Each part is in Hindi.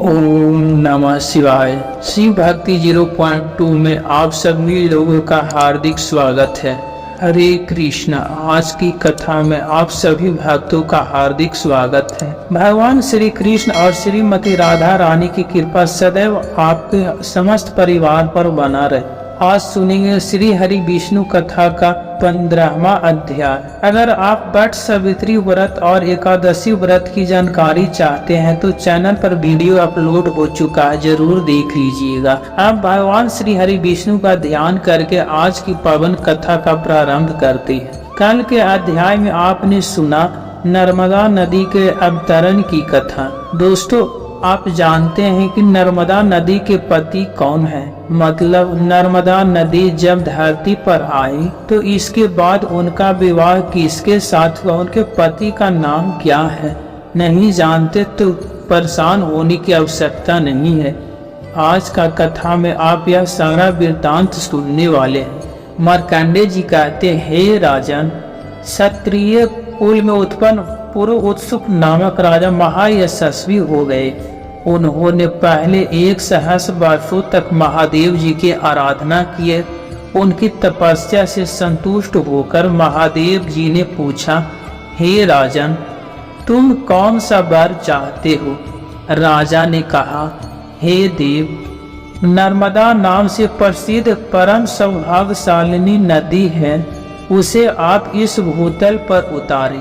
ओम नमः शिवाय। शिव भक्ति 0.2 में आप सभी लोगों का हार्दिक स्वागत है। हरे कृष्णा। आज की कथा में आप सभी भक्तों का हार्दिक स्वागत है। भगवान श्री कृष्ण और श्रीमती राधा रानी की कृपा सदैव आपके समस्त परिवार पर बना रहे। आज सुनेंगे श्री हरि विष्णु कथा का 15वां अध्याय। अगर आप वट सावित्री व्रत और एकादशी व्रत की जानकारी चाहते हैं तो चैनल पर वीडियो अपलोड हो चुका है, जरूर देख लीजिएगा। अब भगवान श्री हरि विष्णु का ध्यान करके आज की पावन कथा का प्रारंभ करते हैं। कल के अध्याय में आपने सुना नर्मदा नदी के अवतरण की कथा। दोस्तों, आप जानते हैं कि नर्मदा नदी के पति कौन है? मतलब नर्मदा नदी जब धरती पर आई तो इसके बाद उनका विवाह किसके साथ हुआ, उनके पति का नाम क्या है? नहीं जानते तो परेशान होने की आवश्यकता नहीं है। आज का कथा में आप यह सारा वृत्तांत सुनने वाले हैं। मार्कंडेय जी कहते हैं, हे राजन, क्षत्रिय कुल में उत्पन्न पूर्व उत्सुक नामक राजा महायशस्वी हो गए। उन्होंने पहले 1 सहस्र वर्षों तक महादेव जी की आराधना किए। उनकी तपस्या से संतुष्ट होकर महादेव जी ने पूछा, हे राजन, तुम कौन सा वर चाहते हो? राजा ने कहा, हे देव, नर्मदा नाम से प्रसिद्ध परम सौभाग्यशालिनी नदी है, उसे आप इस भूतल पर उतारे।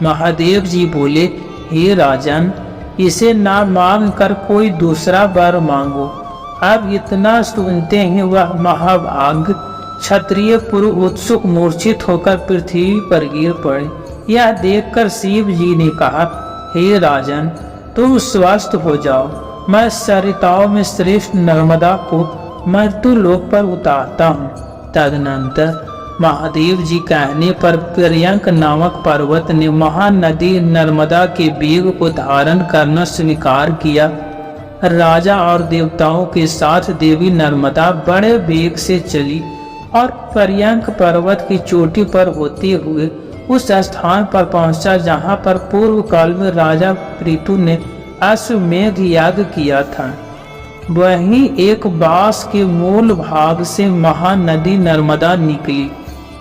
महादेव जी बोले, हे राजन, इसे ना मांग कर कोई दूसरा वर मांगो। अब इतना सुनते ही वह महाभाग क्षत्रिय पुरुष उत्सुक मूर्छित होकर पृथ्वी पर गिर पड़े। यह देखकर शिव जी ने कहा, हे राजन, तुम स्वस्थ हो जाओ। मैं सरिताओं में श्रेष्ठ नर्मदा को मृत्यु लोक पर उतारता हूँ। तदनंतर महादेव जी कहने पर पर्यंक नामक पर्वत ने महानदी नर्मदा के वेग को धारण करना स्वीकार किया। राजा और देवताओं के साथ देवी नर्मदा बड़े वेग से चली और पर्यंक पर्वत की चोटी पर होते हुए उस स्थान पर पहुंचा जहां पर पूर्व काल में राजा पृथु ने अश्वमेध याग किया था। वहीं एक बांस के मूल भाग से महानदी नर्मदा निकली।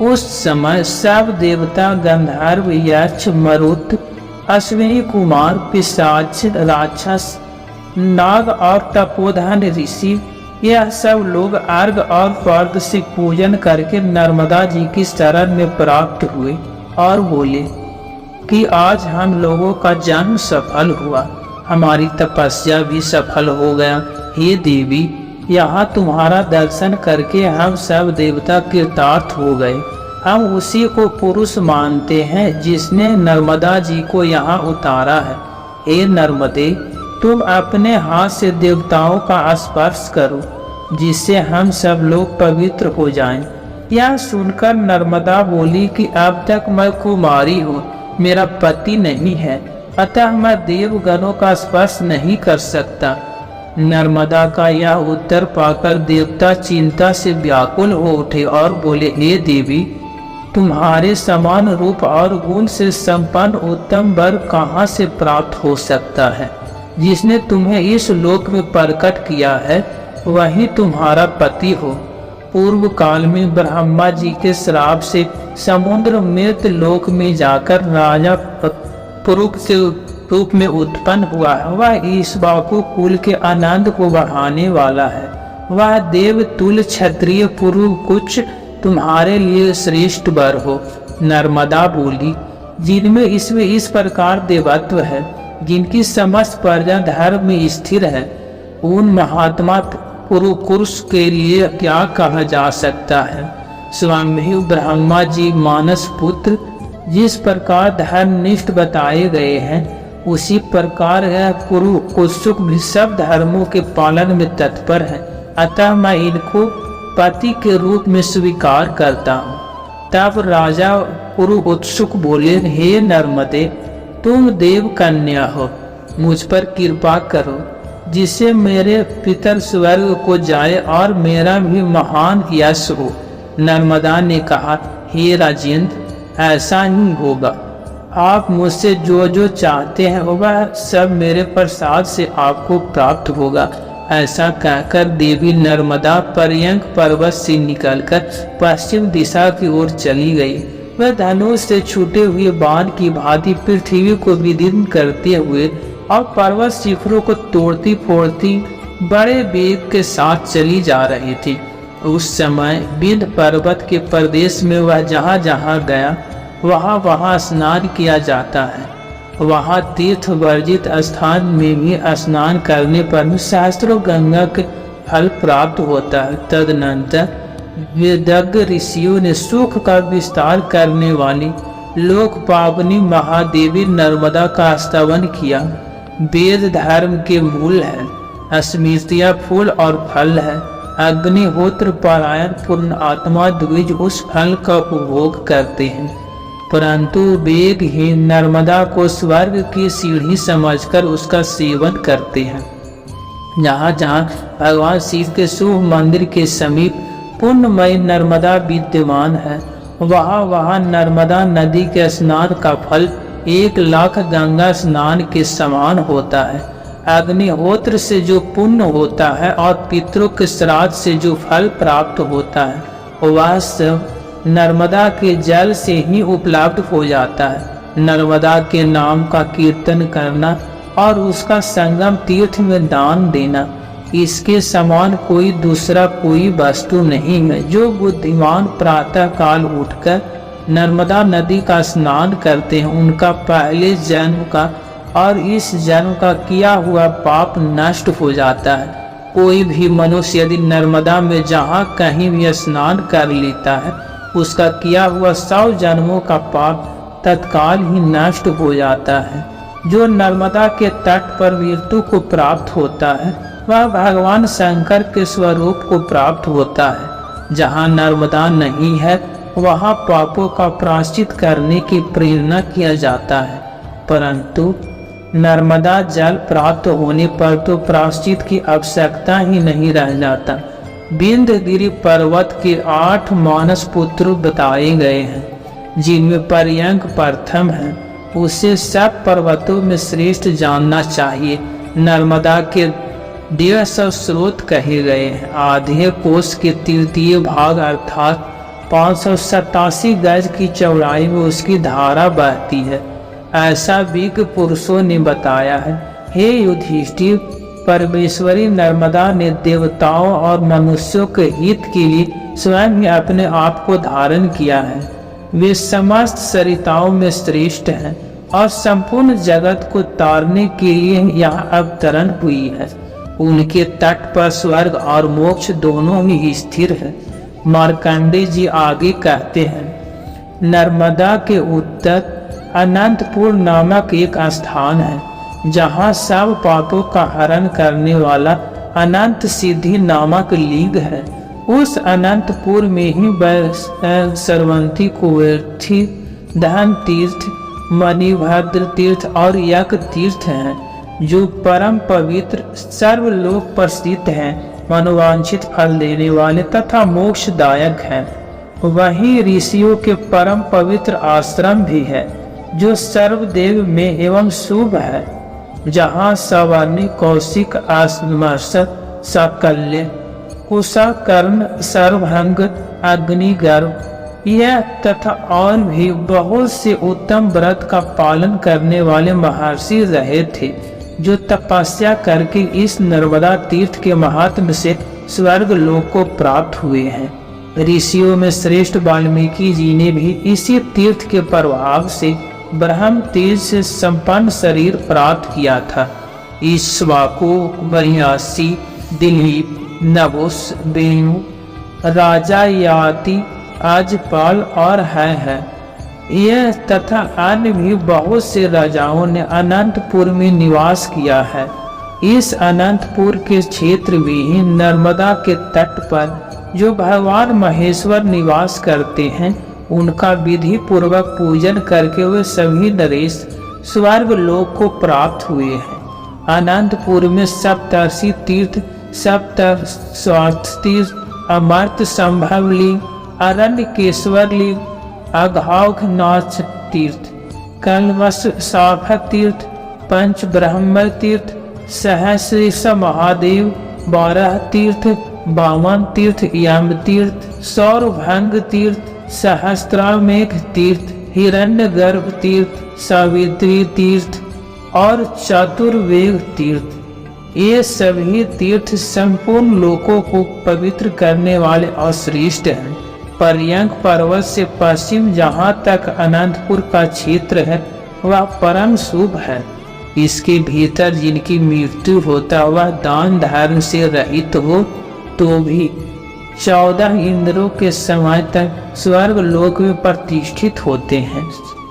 उस समय सब देवता, गंधर्व, यक्ष, मरुत, अश्विनी कुमार, पिशाच, राक्षस, नाग और तपोधन ऋषि, यह सब लोग अर्घ और पर्द से पूजन करके नर्मदा जी की शरण में प्राप्त हुए और बोले कि आज हम लोगों का जन्म सफल हुआ, हमारी तपस्या भी सफल हो गया। हे देवी, यहाँ तुम्हारा दर्शन करके हम सब देवता कृतार्थ हो गए। हम उसी को पुरुष मानते हैं जिसने नर्मदा जी को यहाँ उतारा है। हे नर्मदे, तुम अपने हाथ से देवताओं का स्पर्श करो जिससे हम सब लोग पवित्र हो जाएं। यह सुनकर नर्मदा बोली कि अब तक मैं कुमारी हूँ, मेरा पति नहीं है, अतः मैं देवगणों का स्पर्श नहीं कर सकता। नर्मदा का यह उत्तर पाकर देवता चिंता से व्याकुल हो उठे और बोले, हे देवी, तुम्हारे समान रूप और गुण से संपन्न उत्तम वर कहाँ से प्राप्त हो सकता है? जिसने तुम्हें इस लोक में प्रकट किया है वही तुम्हारा पति हो। पूर्व काल में ब्रह्मा जी के श्राप से समुद्र मृत लोक में जाकर राजा पुरुष के रूप में उत्पन्न हुआ है। वह ईक्ष्वाकु कुल के आनंद को बढ़ाने वाला है। वह देव तुल्य क्षत्रिय पुरुष कुछ तुम्हारे लिए श्रेष्ठ वर हो। नर्मदा बोली, जिनमें इसमें इस प्रकार देवत्व है, जिनकी समस्त प्रजा धर्म में स्थिर है, उन महात्मा पुरुष के लिए क्या कहा जा सकता है? स्वामी ब्रह्मा जी मानस पुत्र जिस प्रकार धर्मनिष्ठ बताए गए हैं, उसी प्रकार यह पुरुष उत्सुक भी सब धर्मों के पालन में तत्पर है। अतः मैं इनको पति के रूप में स्वीकार करता हूँ। तब राजा पुरुष उत्सुक बोले, हे नर्मदे, तुम देव कन्या हो, मुझ पर कृपा करो जिससे मेरे पितर स्वर्ग को जाए और मेरा भी महान यश हो। नर्मदा ने कहा, हे राजेंद्र, ऐसा ही होगा। आप मुझसे जो जो चाहते हैं वह सब मेरे प्रसाद से आपको प्राप्त होगा। ऐसा कहकर देवी नर्मदा पर्यंक पर्वत से निकलकर पश्चिम दिशा की ओर चली गई। वह धनुष से छूटे हुए बाण की भांति पृथ्वी को विदीर्ण करते हुए और पर्वत शिखरों को तोड़ती फोड़ती बड़े वेग के साथ चली जा रही थी। उस समय विंध्य पर्वत के प्रदेश में वह जहाँ जहाँ गया वहाँ स्नान किया जाता है। वहाँ तीर्थ वर्जित स्थान में भी स्नान करने पर शास्त्रों गंगा के फल प्राप्त होता है। तदनंतर वेदज्ञ ऋषियों ने सुख का विस्तार करने वाली लोक पावनी महादेवी नर्मदा का स्तवन किया। वेद धर्म के मूल है, स्मृतियाँ फूल और फल है। अग्निहोत्र पारायण पूर्ण आत्मा द्विज उस फल का उपभोग करते हैं, परंतु वेदहीन नर्मदा को स्वर्ग की सीढ़ी समझकर उसका सेवन करते हैं। जहाँ जहाँ भगवान शिव के शुभ मंदिर के समीप पुण्यमयी नर्मदा विद्यमान है, वहाँ नर्मदा नदी के स्नान का फल 1,00,000 गंगा स्नान के समान होता है। अग्निहोत्र से जो पुण्य होता है और पितरों के श्राद्ध से जो फल प्राप्त होता है, वह सब नर्मदा के जल से ही उपलब्ध हो जाता है। नर्मदा के नाम का कीर्तन करना और उसका संगम तीर्थ में दान देना, इसके समान कोई दूसरा कोई वस्तु नहीं है। जो बुद्धिमान प्रातः काल उठकर नर्मदा नदी का स्नान करते हैं, उनका पहले जन्म का और इस जन्म का किया हुआ पाप नष्ट हो जाता है। कोई भी मनुष्य यदि नर्मदा में जहाँ कहीं भी स्नान कर लेता है, उसका किया हुआ 100 जन्मों का पाप तत्काल ही नष्ट हो जाता है। जो नर्मदा के तट पर वीरतु को प्राप्त होता है, वह भगवान शंकर के स्वरूप को प्राप्त होता है। जहाँ नर्मदा नहीं है, वहाँ पापों का प्रायश्चित करने की प्रेरणा किया जाता है, परंतु नर्मदा जल प्राप्त होने पर तो प्रायश्चित की आवश्यकता ही नहीं रह जाता। विंध्यगिरि पर्वत के 8 मानस पुत्र बताए गए हैं, जिनमें पर्यंक प्रथम है। उसे सब पर्वतों में श्रेष्ठ जानना चाहिए। नर्मदा के 150 स्रोत कहे गए हैं। आधे कोष के तृतीय भाग अर्थात 587 गज की चौड़ाई में उसकी धारा बहती है, ऐसा विज्ञ पुरुषों ने बताया है। हे युधिष्ठिर, परमेश्वरी नर्मदा ने देवताओं और मनुष्यों के हित के लिए स्वयं ही अपने आप को धारण किया है। वे समस्त सरिताओं में श्रेष्ठ हैं और संपूर्ण जगत को तारने के लिए यहाँ अवतरण हुई है। उनके तट पर स्वर्ग और मोक्ष दोनों ही स्थिर है। मार्कंडेय जी आगे कहते हैं, नर्मदा के उत्तर अनंतपुर नामक एक स्थान है, जहाँ सब पापों का हरण करने वाला अनंत सिद्धि नामक लिंग है। उस अनंतपुर में ही सरवंती कुवेर्थी, धन तीर्थ, मणिभद्र तीर्थ और यज्ञ तीर्थ हैं, जो परम पवित्र सर्वलोक प्रसिद्ध हैं, मनोवांछित फल देने वाले तथा मोक्षदायक हैं। वहीं ऋषियों के परम पवित्र आश्रम भी है, जो सर्वदेव में एवं शुभ है, जहाँ सवर्णी, कौशिक, आश्मर्षक, साकल्य, कुशा, कर्ण, सर्वभंग, अग्निगर्भ यह तथा और भी बहुत से उत्तम व्रत का पालन करने वाले महर्षि रहे थे, जो तपस्या करके इस नर्मदा तीर्थ के महात्म्य से स्वर्ग लोक को प्राप्त हुए हैं। ऋषियों में श्रेष्ठ वाल्मीकि जी ने भी इसी तीर्थ के प्रभाव से ब्रह्म तेज से संपन्न शरीर प्राप्त किया था। ईश्वाकु, बरियासी, दिलीप, नवुस, वेणु, राजा याति, अजपाल और है। यह तथा अन्य भी बहुत से राजाओं ने अनंतपुर में निवास किया है। इस अनंतपुर के क्षेत्र में ही नर्मदा के तट पर जो भगवान महेश्वर निवास करते हैं, उनका विधि पूर्वक पूजन करके वे सभी नरेश स्वर्ग लोक को प्राप्त हुए हैं। अनंतपुर में सप्तर्षि तीर्थ, सप्त स्वार्थ तीर्थ, अमर्त संभव लिंग, अरण्यकेश्वर लिंग, अघाघनाथ तीर्थ, कलवश साफ तीर्थ, पंच ब्रह्म तीर्थ, सहस्रेश महादेव, 12 तीर्थ, 52 तीर्थ, यम तीर्थ, सौरभंग तीर्थ, सहस्त्रामेघ तीर्थ, हिरण्य गर्भ तीर्थ, सावित्री तीर्थ और चतुर्वेद तीर्थ। ये सभी तीर्थ संपूर्ण लोकों को पवित्र करने वाले और श्रेष्ठ हैं। पर्यंक पर्वत से पश्चिम जहाँ तक अनंतपुर का क्षेत्र है वह परम शुभ है। इसके भीतर जिनकी मृत्यु होता वह दान धर्म से रहित हो तो भी 14 इंद्रों के समय तक स्वर्ग लोक में प्रतिष्ठित होते हैं।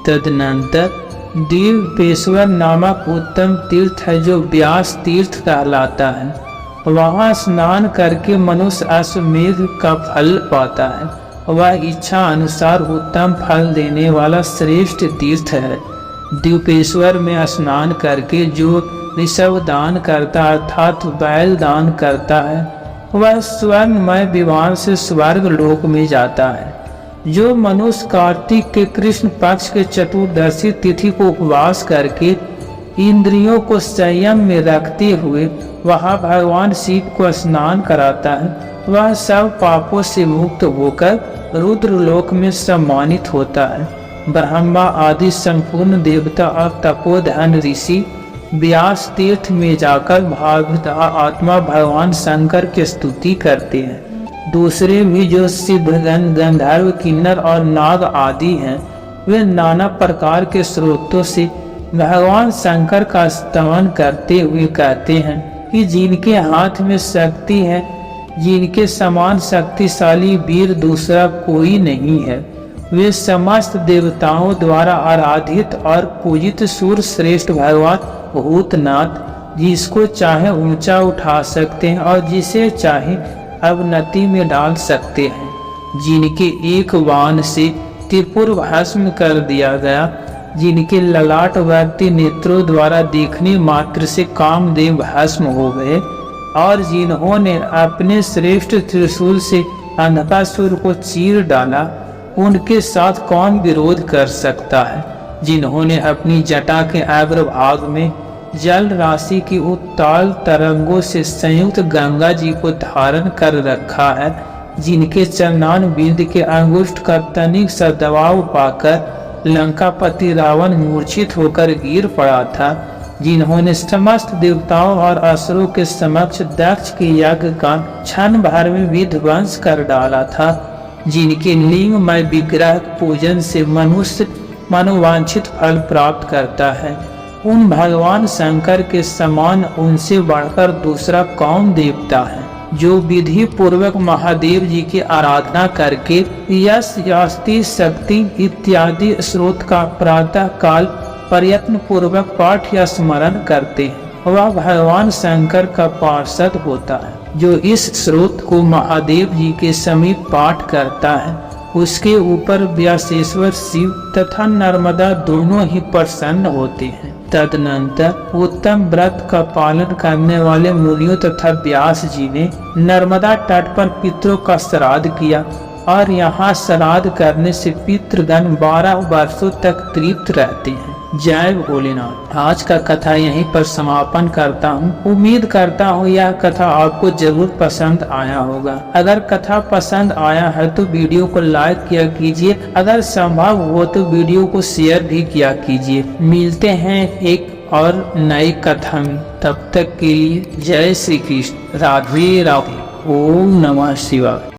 तदनंतर दिव्येश्वर नामक उत्तम तीर्थ है जो व्यास तीर्थ कहलाता है। वहाँ स्नान करके मनुष्य अश्वमेध का फल पाता है। वह इच्छा अनुसार उत्तम फल देने वाला श्रेष्ठ तीर्थ है। दिव्येश्वर में स्नान करके जो ऋषभ दान करता अर्थात बैल दान करता है वह स्वर्णमय विमान से स्वर्ग लोक में जाता है। जो मनुष्य कार्तिक के कृष्ण पक्ष के चतुर्दशी तिथि को उपवास करके इंद्रियों को संयम में रखते हुए वहाँ भगवान शिव को स्नान कराता है वह सब पापों से मुक्त होकर रुद्रलोक में सम्मानित होता है। ब्रह्मा आदि संपूर्ण देवता और तपोधन ऋषि व्यास तीर्थ में जाकर भागवत आत्मा भगवान शंकर की स्तुति करते हैं। दूसरे भी जो सिद्ध गंधर्व किन्नर और नाग आदि हैं वे नाना प्रकार के स्रोतों से भगवान शंकर का स्तवन करते हुए कहते हैं कि जिनके हाथ में शक्ति है जिनके समान शक्तिशाली वीर दूसरा कोई नहीं है वे समस्त देवताओं द्वारा आराधित और पूजित सूर श्रेष्ठ भगवान भूतनाथ जिसको चाहे ऊंचा उठा सकते हैं और जिसे चाहे अवनति में डाल सकते हैं। जिनके एक बाण से त्रिपुर भस्म कर दिया गया, जिनके ललाट व्यक्ति नेत्रों द्वारा देखने मात्र से कामदेव भस्म हो गए और जिन्होंने अपने श्रेष्ठ त्रिशूल से अंधकासुर को चीर डाला उनके साथ कौन विरोध कर सकता है। जिन्होंने अपनी जटा के अग्रभाग में जल राशि की उत्ताल तरंगों से संयुक्त गंगा जी को धारण कर रखा है, जिनके चरणान बिंद के अंगुष्ठ का तनिक सा दबाव पाकर लंकापति रावण मूर्छित होकर गिर पड़ा था, जिन्होंने समस्त देवताओं और असुरों के समक्ष दक्ष के यज्ञ का क्षण भर में विध्वंस कर डाला था, जिनके लिंगमय विग्रह पूजन से मनुष्य मनोवांछित फल प्राप्त करता है, उन भगवान शंकर के समान उनसे बढ़कर दूसरा कौन देवता है जो विधि पूर्वक महादेव जी की आराधना करके यश यास्ति शक्ति इत्यादि स्रोत का प्रातः काल प्रयत्न पूर्वक पाठ या स्मरण करते हैं वह भगवान शंकर का पार्षद होता है। जो इस स्रोत को महादेव जी के समीप पाठ करता है उसके ऊपर व्यासेश्वर शिव तथा नर्मदा दोनों ही प्रसन्न होते हैं। तदनंतर उत्तम व्रत का पालन करने वाले मुनियों तथा व्यास जी ने नर्मदा तट पर पितरों का श्राद्ध किया और यहाँ श्राद्ध करने से पितृगण 12 वर्षों तक तृप्त रहते हैं। जय भोलेनाथ। आज का कथा यहीं पर समापन करता हूँ। उम्मीद करता हूँ यह कथा आपको जरूर पसंद आया होगा। अगर कथा पसंद आया है तो वीडियो को लाइक किया कीजिए, अगर संभव हो तो वीडियो को शेयर भी किया कीजिए। मिलते हैं एक और नई कथा में, तब तक के लिए जय श्री कृष्ण, राधे राधे, ओम नमः शिवाय।